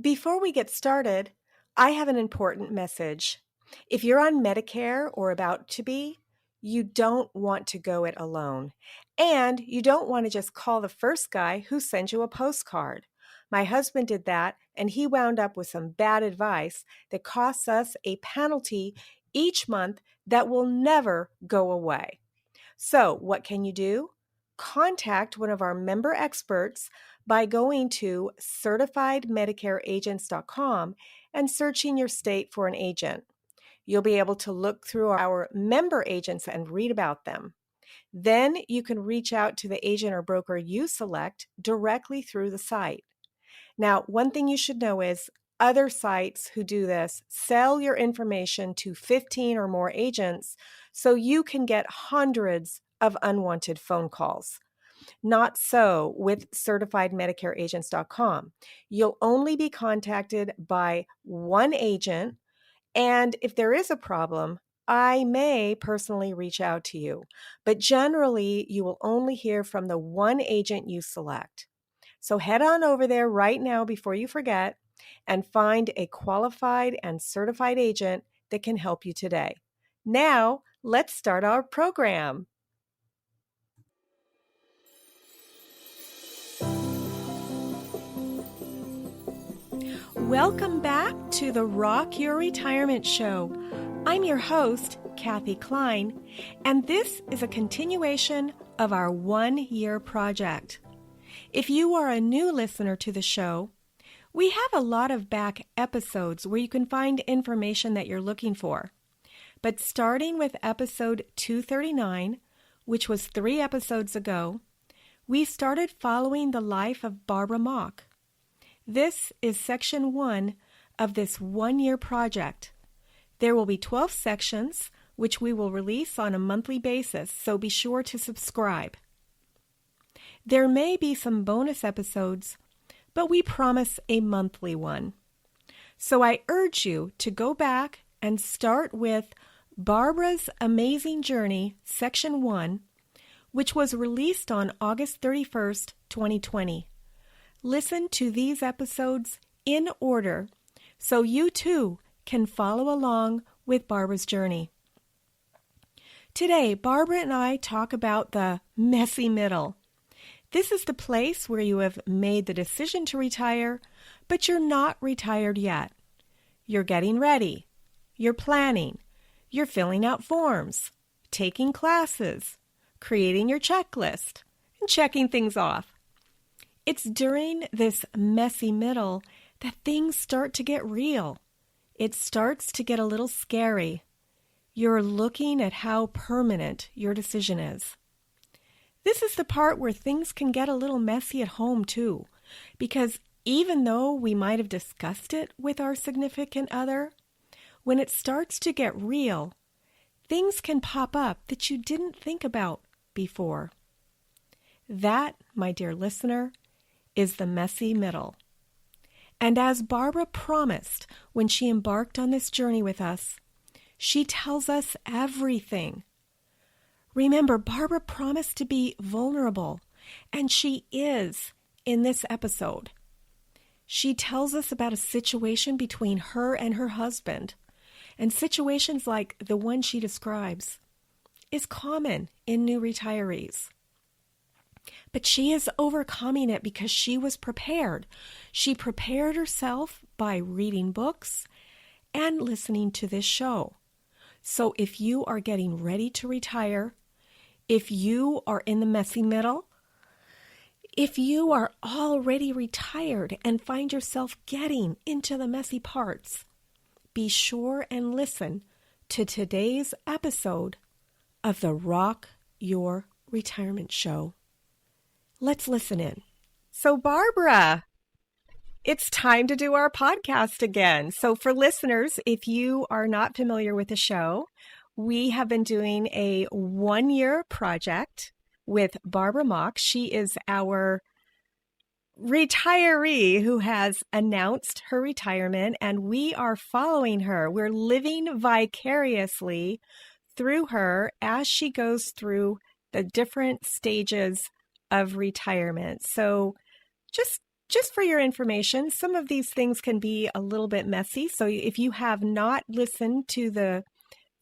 Before we get started, I have an important message. If you're on Medicare or about to be, you don't want to go it alone. And you don't want to just call the first guy who sends you a postcard. My husband did that, and he wound up with some bad advice that costs us a penalty each month that will never go away. So, what can you do? Contact one of our member experts by going to certifiedmedicareagents.com and searching your state for an agent. You'll be able to look through our member agents and read about them. Then you can reach out to the agent or broker you select directly through the site. Now, one thing you should know is other sites who do this sell your information to 15 or more agents so you can get hundreds of unwanted phone calls. Not so with certifiedmedicareagents.com. You'll only be contacted by one agent, and if there is a problem, I may personally reach out to you. But generally, you will only hear from the one agent you select. So head on over there right now before you forget and find a qualified and certified agent that can help you today. Now, let's start our program. Welcome back to the Rock Your Retirement Show. I'm your host, Kathy Klein, and this is a continuation of our one-year project. If you are a new listener to the show, we have a lot of back episodes where you can find information that you're looking for. But starting with episode 239, which was 3 episodes ago, we started following the life of Barbara Mock. This is section 1 of this one-year project. There will be 12 sections, which we will release on a monthly basis, so be sure to subscribe. There may be some bonus episodes, but we promise a monthly one. So I urge you to go back and start with Barbara's Amazing Journey, Section 1, which was released on August 31st, 2020. Listen to these episodes in order so you too can follow along with Barbara's journey. Today, Barbara and I talk about the messy middle. This is the place where you have made the decision to retire, but you're not retired yet. You're getting ready. You're planning. You're filling out forms, taking classes, creating your checklist, and checking things off. It's during this messy middle that things start to get real. It starts to get a little scary. You're looking at how permanent your decision is. This is the part where things can get a little messy at home too, because even though we might have discussed it with our significant other, when it starts to get real, things can pop up that you didn't think about before. That, my dear listener, is the messy middle. And as Barbara promised when she embarked on this journey with us, she tells us everything. Remember, Barbara promised to be vulnerable, and she is in this episode. She tells us about a situation between her and her husband, and situations like the one she describes is common in new retirees. But she is overcoming it because she was prepared. She prepared herself by reading books and listening to this show. So if you are getting ready to retire, if you are in the messy middle, if you are already retired and find yourself getting into the messy parts, be sure and listen to today's episode of the Rock Your Retirement Show. Let's listen in. So, Barbara, it's time to do our podcast again. So for listeners, if you are not familiar with the show, we have been doing a one-year project with Barbara Mock. She is our retiree who has announced her retirement, and we are following her. We're living vicariously through her as she goes through the different stages of retirement. So just just for your information, some of these things can be a little bit messy. So if you have not listened to the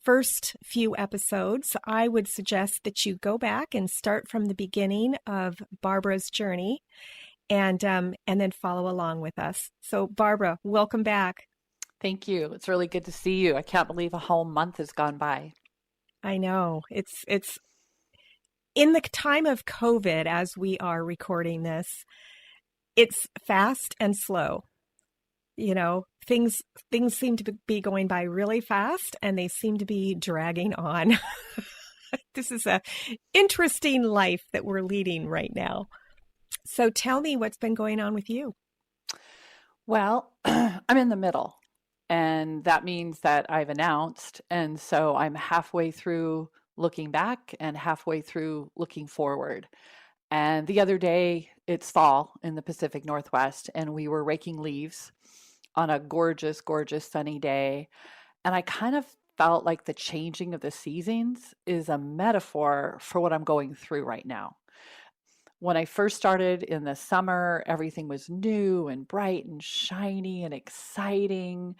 first few episodes, I would suggest that you go back and start from the beginning of Barbara's journey and then follow along with us. So Barbara, welcome back. Thank you. It's really good to see you. I can't believe a whole month has gone by. I know. It's in the time of COVID as we are recording this, it's fast and slow. You know, things seem to be going by really fast and they seem to be dragging on. This is a interesting life that we're leading right now. So tell me what's been going on with you. Well, I'm in the middle, and that means that I've announced, and so I'm halfway through looking back and halfway through looking forward. And the other day, it's fall in the Pacific Northwest, and we were raking leaves on a gorgeous, gorgeous sunny day. And I kind of felt like the changing of the seasons is a metaphor for what I'm going through right now. When I first started in the summer, everything was new and bright and shiny and exciting,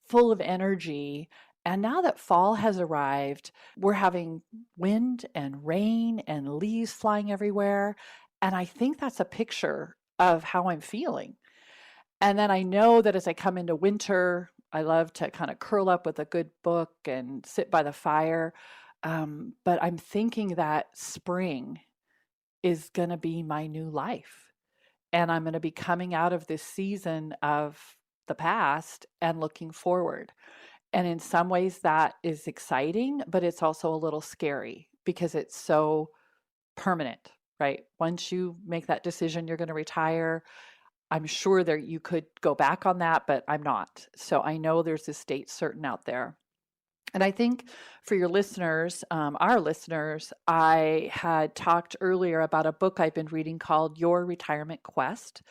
full of energy. And now that fall has arrived, we're having wind and rain and leaves flying everywhere. And I think that's a picture of how I'm feeling. And then I know that as I come into winter, I love to kind of curl up with a good book and sit by the fire. But I'm thinking that spring is going to be my new life. And I'm going to be coming out of this season of the past and looking forward. And in some ways that is exciting, but it's also a little scary because it's so permanent, right? Once you make that decision, you're going to retire. I'm sure that you could go back on that, but I'm not. So I know there's this date certain out there. And I think for your listeners, our listeners, I had talked earlier about a book I've been reading called Your Retirement Quest.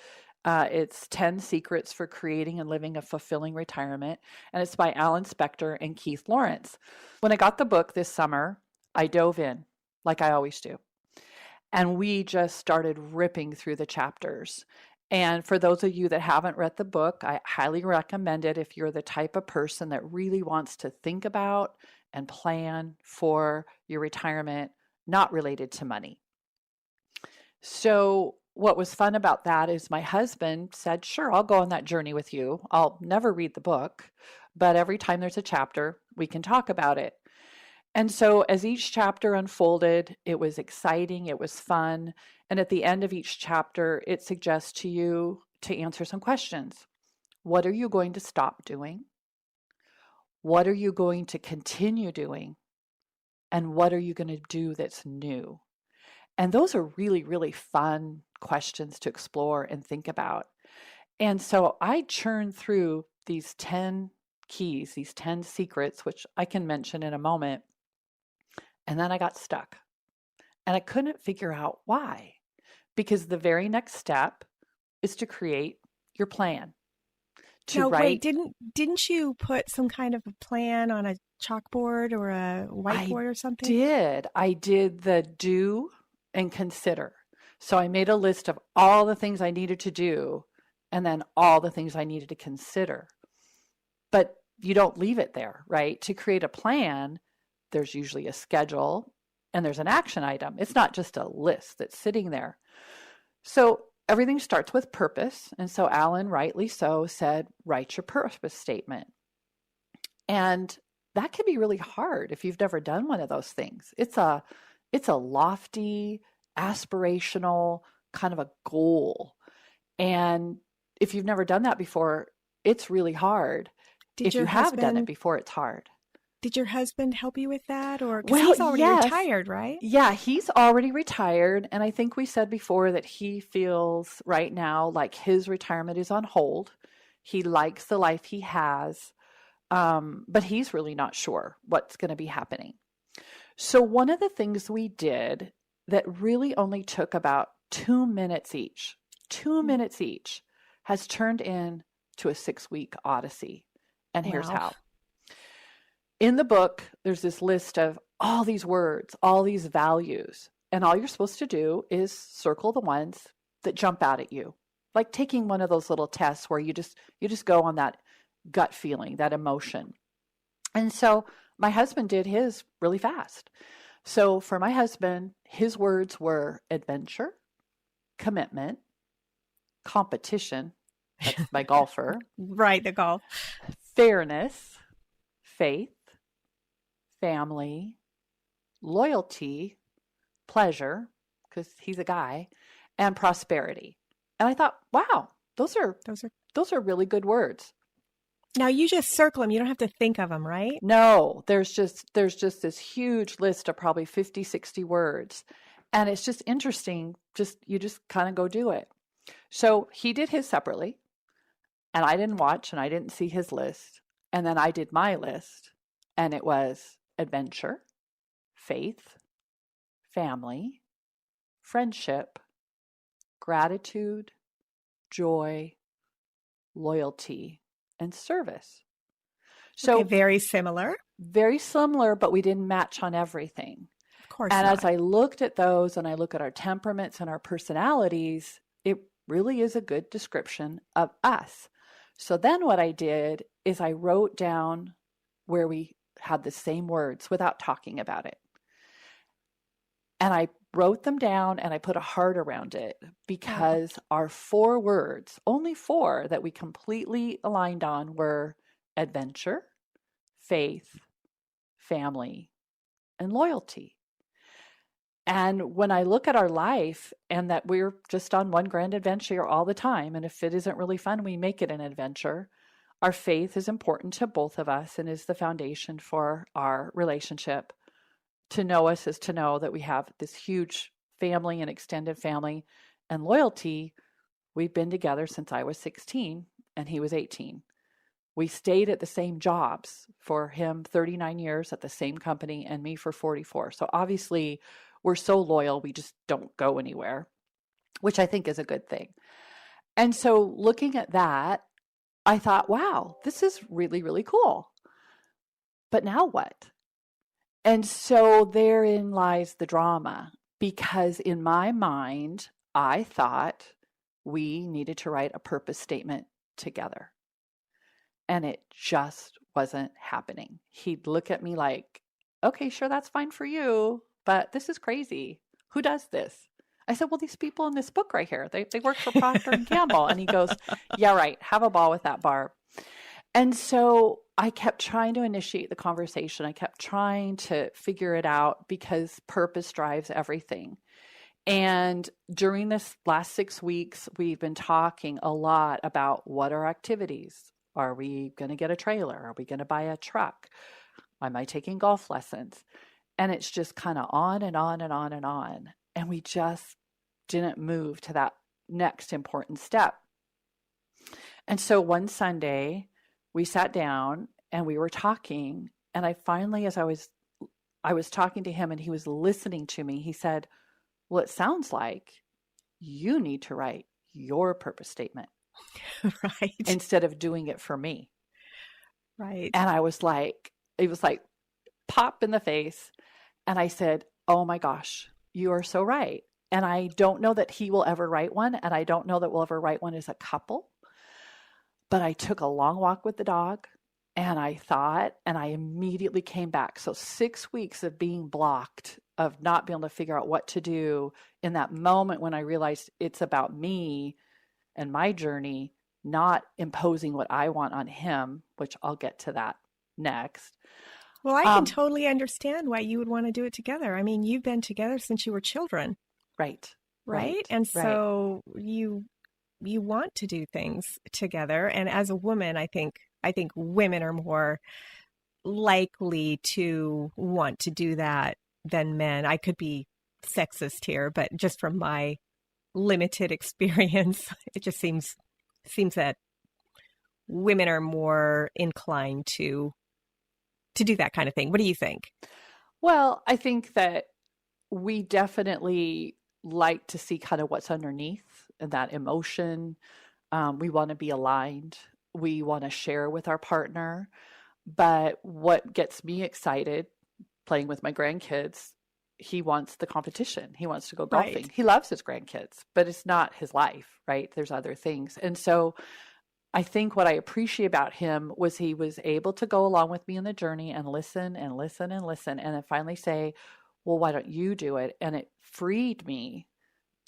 It's 10 Secrets for Creating and Living a Fulfilling Retirement, and it's by Alan Spector and Keith Lawrence. When I got the book this summer, I dove in, like I always do. And we just started ripping through the chapters. And for those of you that haven't read the book, I highly recommend it if you're the type of person that really wants to think about and plan for your retirement, not related to money. So what was fun about that is my husband said, sure, I'll go on that journey with you. I'll never read the book, but every time there's a chapter, we can talk about it. And so as each chapter unfolded, it was exciting, it was fun. And at the end of each chapter, it suggests to you to answer some questions. What are you going to stop doing? What are you going to continue doing? And what are you going to do that's new? And those are really, really fun questions to explore and think about. And so I churned through these 10 keys, these 10 secrets, which I can mention in a moment. And then I got stuck. And I couldn't figure out why. Because the very next step is to create your plan. Wait, didn't you put some kind of a plan on a chalkboard or a whiteboard or something? I did the do and consider. So I made a list of all the things I needed to do and then all the things I needed to consider. But you don't leave it there, right? To create a plan, there's usually a schedule and there's an action item. It's not just a list that's sitting there. So everything starts with purpose. And so Alan, rightly so, said, write your purpose statement. And that can be really hard if you've never done one of those things. It's a lofty, aspirational kind of a goal. And if you've never done that before, it's really hard. If you have done it before, it's hard. Did your husband help you with that? Or because he's already retired, right? Yeah, he's already retired. And I think we said before that he feels right now like his retirement is on hold. He likes the life he has, but he's really not sure what's going to be happening. So one of the things we did that really only took about 2 minutes each, has turned into a 6-week odyssey. And here's how. In the book, there's this list of all these words, all these values, and all you're supposed to do is circle the ones that jump out at you. like taking one of those little tests where you just go on that gut feeling, that emotion. And so my husband did his really fast. So for my husband, his words were adventure, commitment, competition, that's my golfer, Right, the golf. fairness, faith, family, loyalty, pleasure, because he's a guy, and prosperity. And I thought, wow, Those are those are really good words. now you just circle them. You don't have to think of them, right? No, there's just this huge list of probably 50, 60 words. And it's just interesting. You just kind of go do it. So he did his separately, and I didn't watch and I didn't see his list. And then I did my list, and it was adventure, faith, family, friendship, gratitude, joy, loyalty, and service. So Okay, very similar. very similar, but we didn't match on everything. Of course And as not. I looked at those and I look at our temperaments and our personalities, it really is a good description of us. So then what I did is I wrote down where we had the same words without talking about it. And I wrote them down and I put a heart around it because our 4 words, only 4 that we completely aligned on, were adventure, faith, family, and loyalty. And when I look at our life and that we're just on one grand adventure all the time, and if it isn't really fun, we make it an adventure. Our faith is important to both of us and is the foundation for our relationship. To know us is to know that we have this huge family and extended family. And loyalty, we've been together since I was 16 and he was 18. We stayed at the same jobs, for him 39 years at the same company and me for 44. So obviously we're so loyal, we just don't go anywhere, which I think is a good thing. And so looking at that, I thought, wow, this is really, really cool. But now what? And so therein lies the drama, because in my mind, I thought we needed to write a purpose statement together. And it just wasn't happening. He'd look at me like, okay, sure, that's fine for you, but this is crazy. Who does this? I said, well, these people in this book right here, they work for Procter & Gamble. And he goes, yeah, right. Have a ball with that, Barb. And so I kept trying to initiate the conversation. I kept trying to figure it out because purpose drives everything. And during this last 6 weeks, we've been talking a lot about what are activities. Are we going to get a trailer? Are we going to buy a truck? Am I taking golf lessons? And it's just kind of on and on and on and on. And we just didn't move to that next important step. And so one Sunday, we sat down and we were talking. And I finally, as I was talking to him and he was listening to me, he said, well, it sounds like you need to write your purpose statement. Right. Instead of doing it for me. Right. And I was like, it was like pop in the face. And I said, oh my gosh, you are so right. And I don't know that he will ever write one. And I don't know that we'll ever write one as a couple. But I took a long walk with the dog and I thought, and I immediately came back. So 6 weeks of being blocked, of not being able to figure out what to do, in that moment when I realized it's about me and my journey, not imposing what I want on him, which I'll get to that next. Well, I can totally understand why you would want to do it together. I mean, you've been together since you were children. Right. And so you want to do things together. And as a woman, I think women are more likely to want to do that than men. I could be sexist here, but just from my limited experience, it just seems that women are more inclined to do that kind of thing. What do you think? Well, I think that we definitely like to see kind of what's underneath that emotion. We want to be aligned. We want to share with our partner. But what gets me excited playing with my grandkids he wants the competition. He wants to go Right. golfing. He loves his grandkids, but it's not his life, right? There's other things. And so I think what I appreciate about him was he was able to go along with me in the journey and listen and listen and listen, and then finally say, well, why don't you do it? And it freed me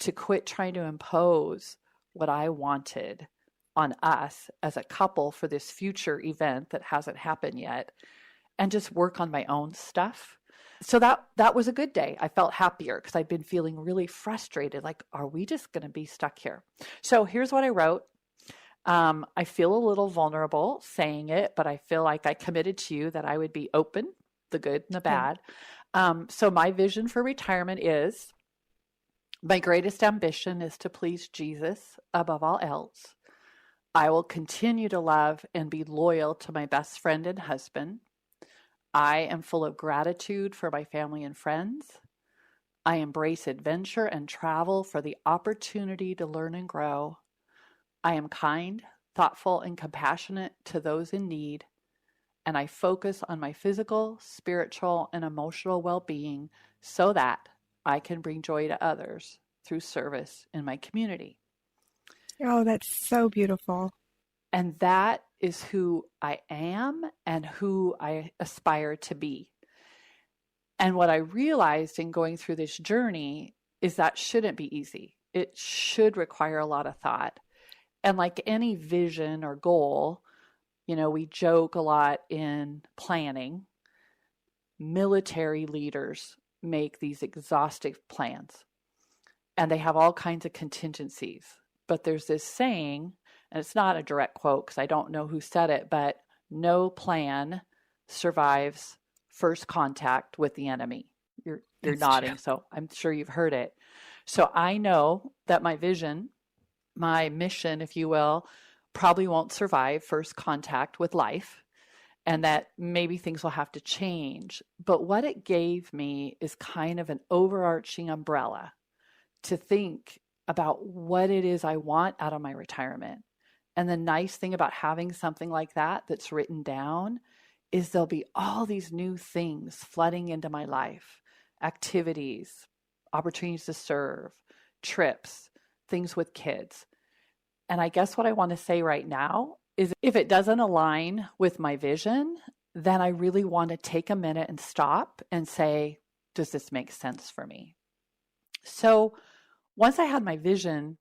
to quit trying to impose what I wanted on us as a couple for this future event that hasn't happened yet, and just work on my own stuff. So that was a good day. I felt happier because I'd been feeling really frustrated. Like, are we just going to be stuck here? So here's what I wrote. I feel a little vulnerable saying it, but I feel like I committed to you that I would be open, the good and the bad. So my vision for retirement is, my greatest ambition is to please Jesus above all else. I will continue to love and be loyal to my best friend and husband. I am full of gratitude for my family and friends. I embrace adventure and travel for the opportunity to learn and grow. I am kind, thoughtful, and compassionate to those in need, and I focus on my physical, spiritual, and emotional well-being so that I can bring joy to others through service in my community. Oh, that's so beautiful. And that is who I am and who I aspire to be. And what I realized in going through this journey is that shouldn't be easy. It should require a lot of thought. And like any vision or goal, we joke a lot in planning. Military leaders make these exhaustive plans, and they have all kinds of contingencies. But there's this saying, and it's not a direct quote because I don't know who said it, but no plan survives first contact with the enemy. You're nodding, true. So I'm sure you've heard it. So I know that my vision, my mission, if you will, probably won't survive first contact with life, and that maybe things will have to change. But what it gave me is kind of an overarching umbrella to think about what it is I want out of my retirement. And the nice thing about having something like that that's written down is there'll be all these new things flooding into my life, activities, opportunities to serve, trips, things with kids. And I guess what I want to say right now is if it doesn't align with my vision, then I really want to take a minute and stop and say, does this make sense for me? So once I had my vision,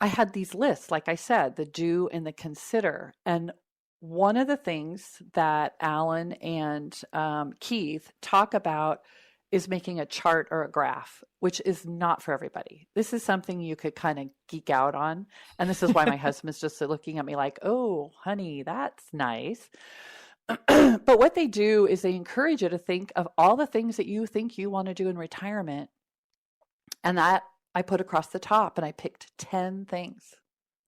I had these lists, like I said, the do and the consider. And one of the things that Alan and Keith talk about is making a chart or a graph, which is not for everybody. This is something you could kind of geek out on. And this is why my husband's just looking at me like, oh, honey, that's nice. But what they do is they encourage you to think of all the things that you think you want to do in retirement. And that I put across the top, and I picked 10 things.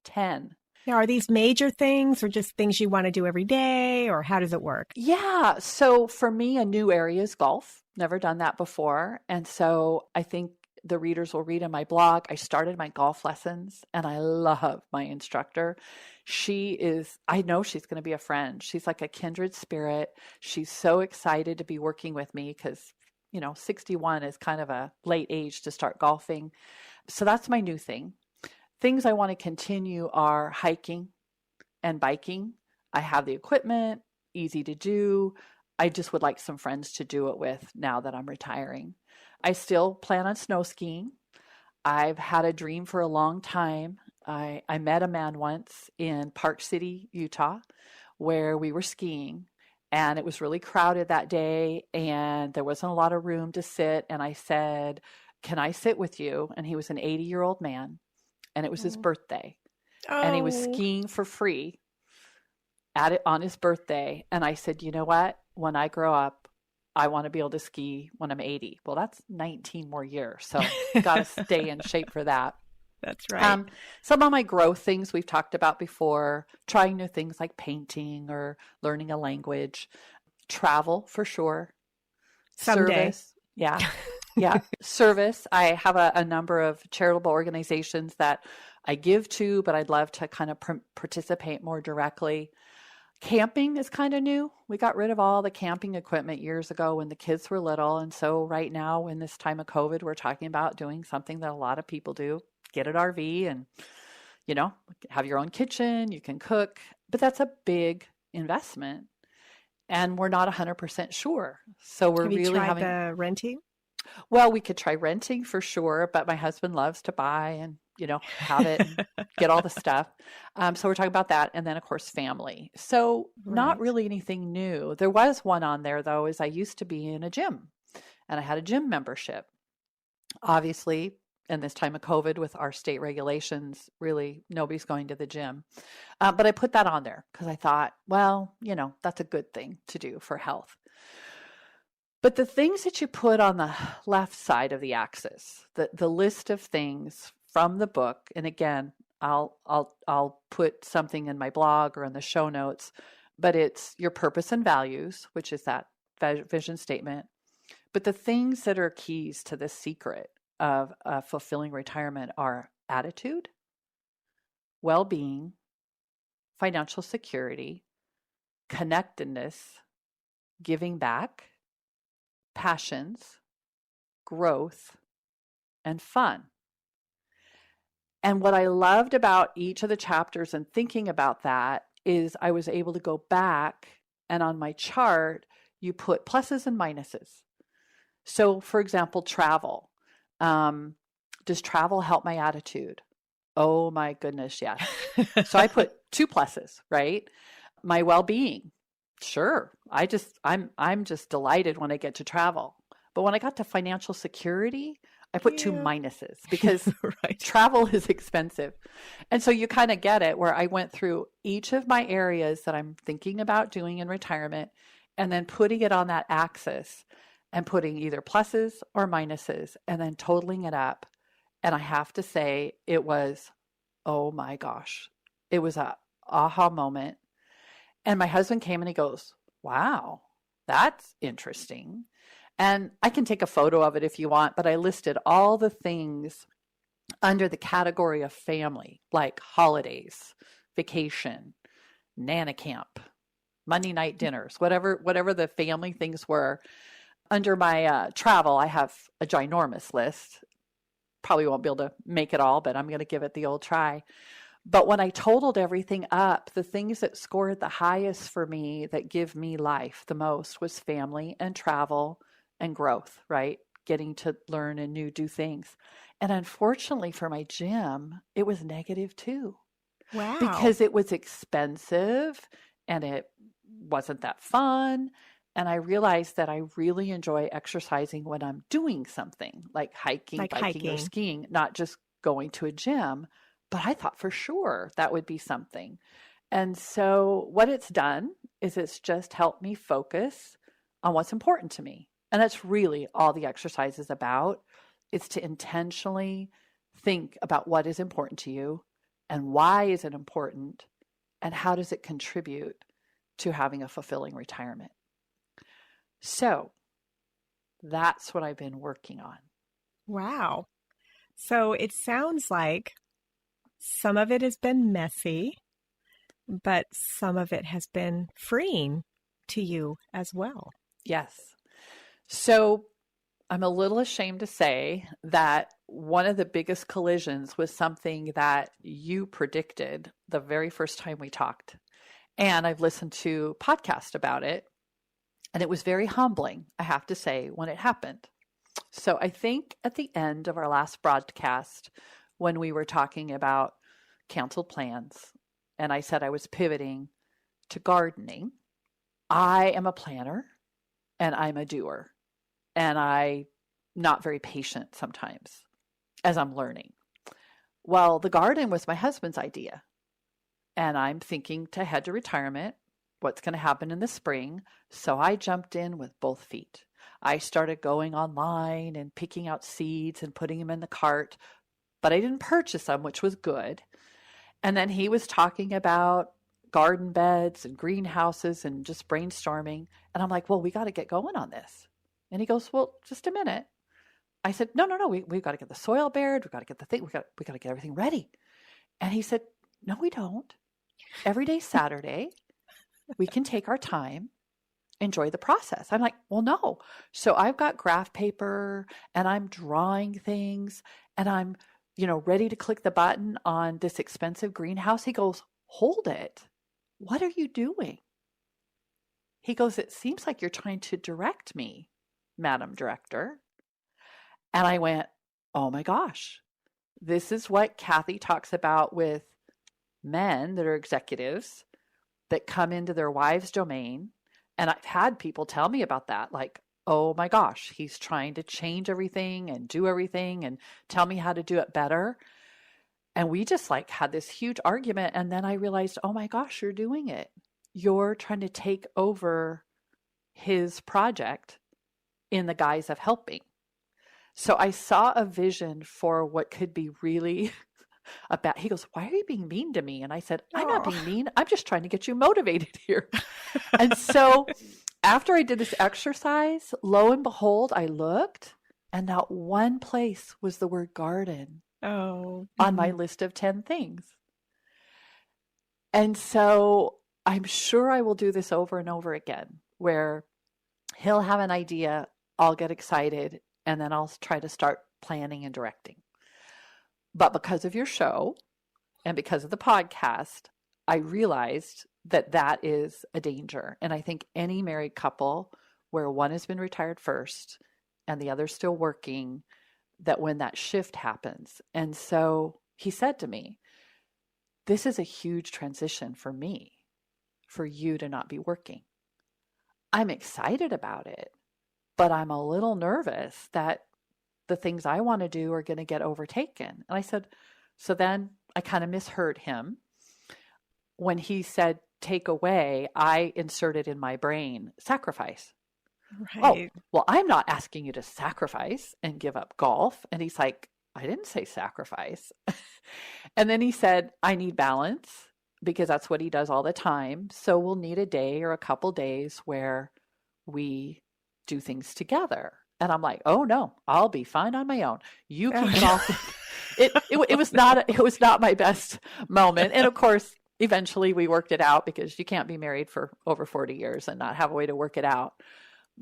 10. Now, are these major things or just things you want to do every day, or how does it work? Yeah. So for me, a new area is golf. Never done that before. And so I think the readers will read in my blog, I started my golf lessons, and I love my instructor. I know she's going to be a friend. She's like a kindred spirit. She's so excited to be working with me because 61 is kind of a late age to start golfing. So that's my new thing. Things I want to continue are hiking and biking. I have the equipment, easy to do. I just would like some friends to do it with now that I'm retiring. I still plan on snow skiing. I've had a dream for a long time. I met a man once in Park City, Utah, where we were skiing. And it was really crowded that day, and there wasn't a lot of room to sit. And I said, can I sit with you? And he was an 80-year-old man, and it was his birthday. Oh. And he was skiing for free on his birthday. And I said, you know what? When I grow up, I want to be able to ski when I'm 80. Well, that's 19 more years. So got to stay in shape for that. That's right. Some of my growth things we've talked about before, trying new things like painting or learning a language, travel for sure. Someday. Service. Yeah. Yeah. Service. I have a number of charitable organizations that I give to, but I'd love to kind of participate more directly. Camping is kind of new. We got rid of all the camping equipment years ago when the kids were little. And so right now, in this time of COVID, we're talking about doing something that a lot of people do. Get an RV and, have your own kitchen, you can cook. But that's a big investment. And we're not 100% sure. So we're Have you really tried having, the renting? well, we could try renting for sure, but my husband loves to buy and, have it and get all the stuff. So we're talking about that. And then, of course, family. So not Right. really anything new. There was one on there, though, is I used to be in a gym and I had a gym membership. Obviously, in this time of COVID with our state regulations, really nobody's going to the gym. But I put that on there because I thought, well, that's a good thing to do for health. But the things that you put on the left side of the axis, the list of things from the book, and again, I'll put something in my blog or in the show notes, but it's your purpose and values, which is that vision statement. But the things that are keys to the secret of fulfilling retirement are attitude, well-being, financial security, connectedness, giving back, passions, growth, and fun. And what I loved about each of the chapters and thinking about that is I was able to go back and on my chart, you put pluses and minuses. So, for example, travel. Does travel help my attitude? Oh my goodness, yes. So I put 2 pluses, right? My well-being. Sure. I'm just delighted when I get to travel. But when I got to financial security, I put 2 minuses because Right. travel is expensive. And so you kind of get it where I went through each of my areas that I'm thinking about doing in retirement and then putting it on that axis and putting either pluses or minuses and then totaling it up. And I have to say it was, oh my gosh, it was a aha moment. And my husband came and he goes, wow, that's interesting. And I can take a photo of it if you want, but I listed all the things under the category of family, like holidays, vacation, Nana camp, Monday night dinners, whatever the family things were. Under my travel, I have a ginormous list. Probably won't be able to make it all, but I'm going to give it the old try. But when I totaled everything up, the things that scored the highest for me that give me life the most was family and travel and growth, right? Getting to learn and do things. And unfortunately for my gym, it was negative too. Wow. Because it was expensive and it wasn't that fun. And I realized that I really enjoy exercising when I'm doing something like hiking, biking, or skiing, not just going to a gym. But I thought for sure that would be something. And so what it's done is it's just helped me focus on what's important to me. And that's really all the exercise is about. It's to intentionally think about what is important to you and why is it important and how does it contribute to having a fulfilling retirement. So that's what I've been working on. Wow. So it sounds like some of it has been messy, but some of it has been freeing to you as well. Yes. So I'm a little ashamed to say that one of the biggest collisions was something that you predicted the very first time we talked. And I've listened to podcasts about it. And it was very humbling, I have to say, when it happened. So I think at the end of our last broadcast, when we were talking about canceled plans, and I said I was pivoting to gardening, I am a planner and I'm a doer. And I'm not very patient sometimes as I'm learning. Well, the garden was my husband's idea. And I'm thinking to head to retirement, what's going to happen in the spring. So I jumped in with both feet. I started going online and picking out seeds and putting them in the cart, but I didn't purchase them, which was good. And then he was talking about garden beds and greenhouses and just brainstorming. And I'm like, well, we got to get going on this. And he goes, well, just a minute. I said, no, we've got to get the soil bared. We've got to get the thing. We got to get everything ready. And he said, no, we don't. Every day Saturday, We can take our time, enjoy the process. I'm like, well, no. So I've got graph paper and I'm drawing things and I'm, ready to click the button on this expensive greenhouse. He goes, hold it. What are you doing? He goes, it seems like you're trying to direct me, Madam Director. And I went, oh my gosh, this is what Kathy talks about with men that are executives that come into their wives' domain. And I've had people tell me about that, like, oh my gosh, he's trying to change everything and do everything and tell me how to do it better. And we just like had this huge argument. And then I realized, oh my gosh, you're doing it. You're trying to take over his project in the guise of helping. So I saw a vision for what could be really about. He goes, why are you being mean to me? And I said, I'm not being mean. I'm just trying to get you motivated here. And so after I did this exercise, lo and behold, I looked and not one place was the word garden on my list of 10 things. And so I'm sure I will do this over and over again, where he'll have an idea, I'll get excited, and then I'll try to start planning and directing. But because of your show and because of the podcast, I realized that that is a danger. And I think any married couple where one has been retired first and the other's still working, that when that shift happens. And so he said to me, this is a huge transition for me, for you to not be working. I'm excited about it, but I'm a little nervous that the things I want to do are going to get overtaken. And I said, so then I kind of misheard him. When he said, take away, I inserted in my brain, sacrifice. Right. Oh, well, I'm not asking you to sacrifice and give up golf. And he's like, I didn't say sacrifice. And then he said, I need balance, because that's what he does all the time. So we'll need a day or a couple days where we do things together. And I'm like, oh no, I'll be fine on my own. You keep it all. It was not my best moment. And of course, eventually we worked it out, because you can't be married for over 40 years and not have a way to work it out.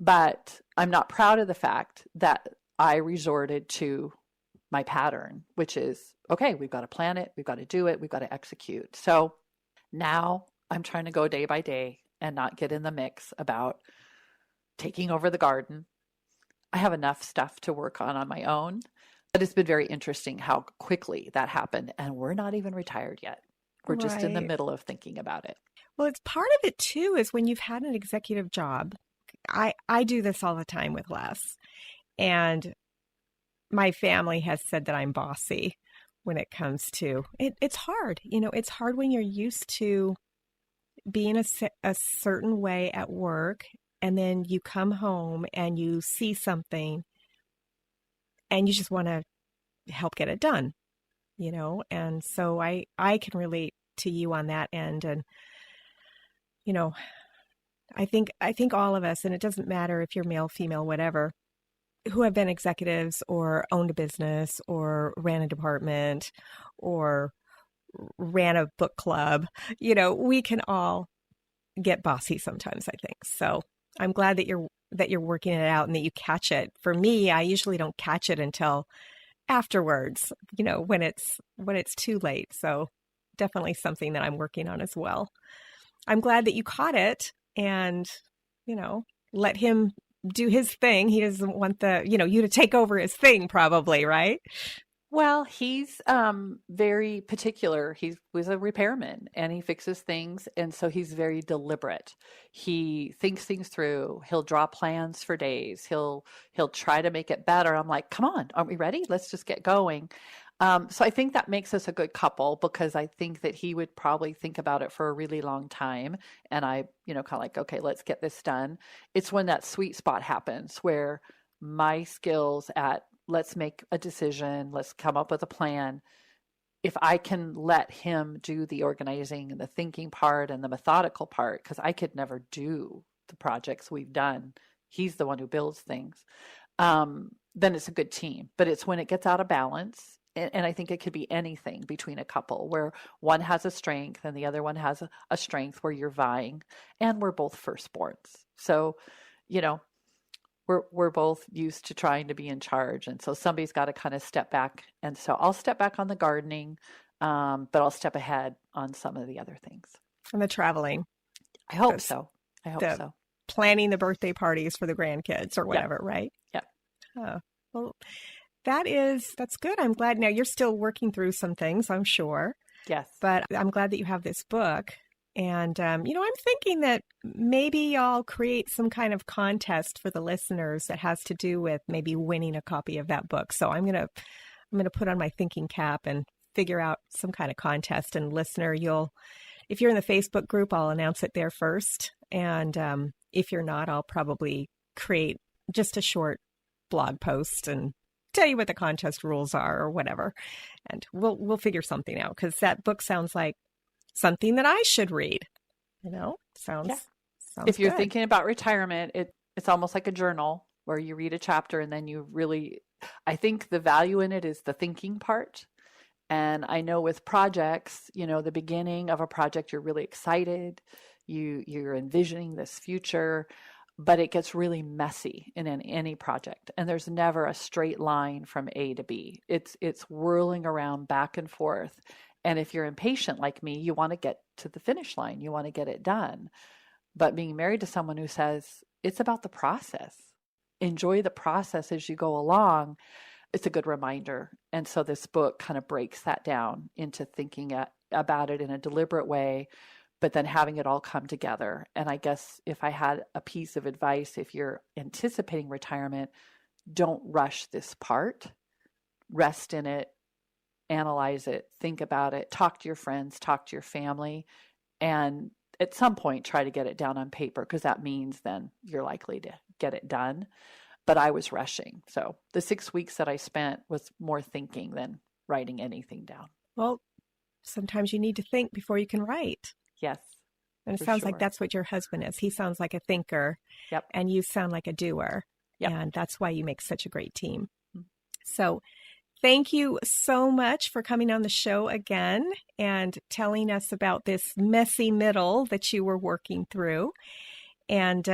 But I'm not proud of the fact that I resorted to my pattern, which is, okay, we've got to plan it, we've got to do it, we've got to execute. So now I'm trying to go day by day and not get in the mix about taking over the garden. I have enough stuff to work on my own, but it's been very interesting how quickly that happened. And we're not even retired yet. We're just in the middle of thinking about it. Well, it's part of it too, is when you've had an executive job. I do this all the time with Les, and my family has said that I'm bossy when it comes to it. It's hard. It's hard when you're used to being a certain way at work, and then you come home and you see something and you just want to help get it done, and so I can relate to you on that end. And, I think all of us, and it doesn't matter if you're male, female, whatever, who have been executives or owned a business or ran a department or ran a book club, we can all get bossy sometimes, I think. So I'm glad that you're working it out and that you catch it. For me, I usually don't catch it until afterwards, when it's too late. So definitely something that I'm working on as well. I'm glad that you caught it and, let him do his thing. He doesn't want you to take over his thing, probably, right? Well, he's very particular. He was a repairman and he fixes things. And so he's very deliberate. He thinks things through. He'll draw plans for days. He'll try to make it better. I'm like, come on, aren't we ready? Let's just get going. So I think that makes us a good couple, because I think that he would probably think about it for a really long time. And I, kind of like, okay, let's get this done. It's when that sweet spot happens where my skills at let's make a decision, let's come up with a plan. If I can let him do the organizing and the thinking part and the methodical part, because I could never do the projects we've done. He's the one who builds things. Then it's a good team. But it's when it gets out of balance and I think it could be anything between a couple where one has a strength and the other one has a strength where you're vying, and we're both firstborns. So, you know, we're both used to trying to be in charge. And so somebody's got to kind of step back. And so I'll step back on the gardening, but I'll step ahead on some of the other things. And the traveling. I hope so. I hope so. Planning the birthday parties for the grandkids or whatever, right? Yeah. Oh, well, that's good. I'm glad. Now you're still working through some things, I'm sure. Yes. But I'm glad that you have this book. And, I'm thinking that maybe I'll create some kind of contest for the listeners that has to do with maybe winning a copy of that book. So I'm going to put on my thinking cap and figure out some kind of contest. And listener, if you're in the Facebook group, I'll announce it there first. And if you're not, I'll probably create just a short blog post and tell you what the contest rules are or whatever. And we'll figure something out, because that book sounds like something that I should read. Sounds if you're good. thinking about retirement, it's almost like a journal where you read a chapter and then I think the value in it is the thinking part. And I know with projects, the beginning of a project, you're really excited. You're envisioning this future, but it gets really messy in any project. And there's never a straight line from A to B. It's whirling around back and forth. And if you're impatient like me, you want to get to the finish line. You want to get it done. But being married to someone who says it's about the process, enjoy the process as you go along, it's a good reminder. And so this book kind of breaks that down into thinking about it in a deliberate way, but then having it all come together. And I guess if I had a piece of advice, if you're anticipating retirement, don't rush this part. Rest in it, analyze it, think about it, talk to your friends, talk to your family, and at some point try to get it down on paper, because that means then you're likely to get it done. But I was rushing. So the 6 weeks that I spent was more thinking than writing anything down. Well, sometimes you need to think before you can write. Yes. And it sounds like that's what your husband is. He sounds like a thinker. Yep. And you sound like a doer. Yep. And that's why you make such a great team. So thank you so much for coming on the show again and telling us about this messy middle that you were working through. And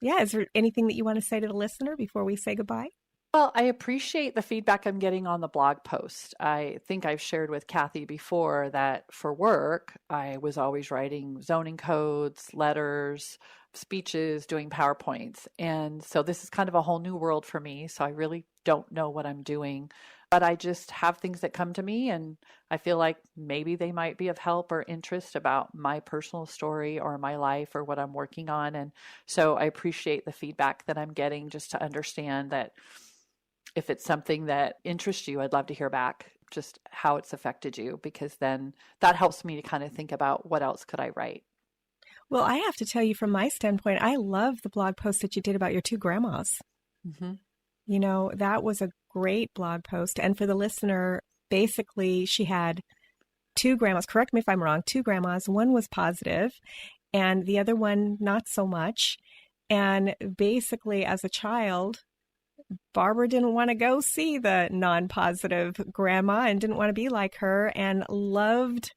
is there anything that you want to say to the listener before we say goodbye? Well, I appreciate the feedback I'm getting on the blog post. I think I've shared with Kathy before that for work, I was always writing zoning codes, letters, speeches, doing PowerPoints. And so this is kind of a whole new world for me. So I really don't know what I'm doing, but I just have things that come to me, and I feel like maybe they might be of help or interest about my personal story or my life or what I'm working on. And so I appreciate the feedback that I'm getting, just to understand that if it's something that interests you, I'd love to hear back just how it's affected you, because then that helps me to kind of think about what else could I write. Well, I have to tell you, from my standpoint, I love the blog post that you did about your two grandmas. Mm-hmm. That was a great blog post. And for the listener, basically, she had two grandmas. Correct me if I'm wrong. Two grandmas. One was positive and the other one not so much. And basically, as a child, Barbara didn't want to go see the non-positive grandma and didn't want to be like her, and loved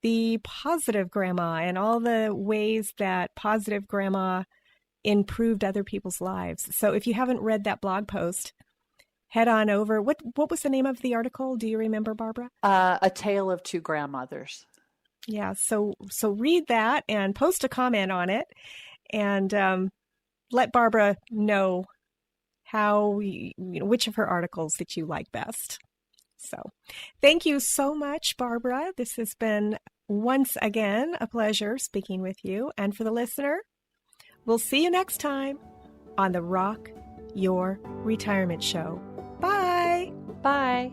the positive grandma and all the ways that positive grandma improved other people's lives. So if you haven't read that blog post, head on over. What was the name of the article? Do you remember, Barbara? A Tale of Two Grandmothers. Yeah. So read that and post a comment on it, and let Barbara know which of her articles that you like best. So thank you so much, Barbara. This has been once again a pleasure speaking with you. And for the listener, we'll see you next time on the Rock Your Retirement Show. Bye. Bye.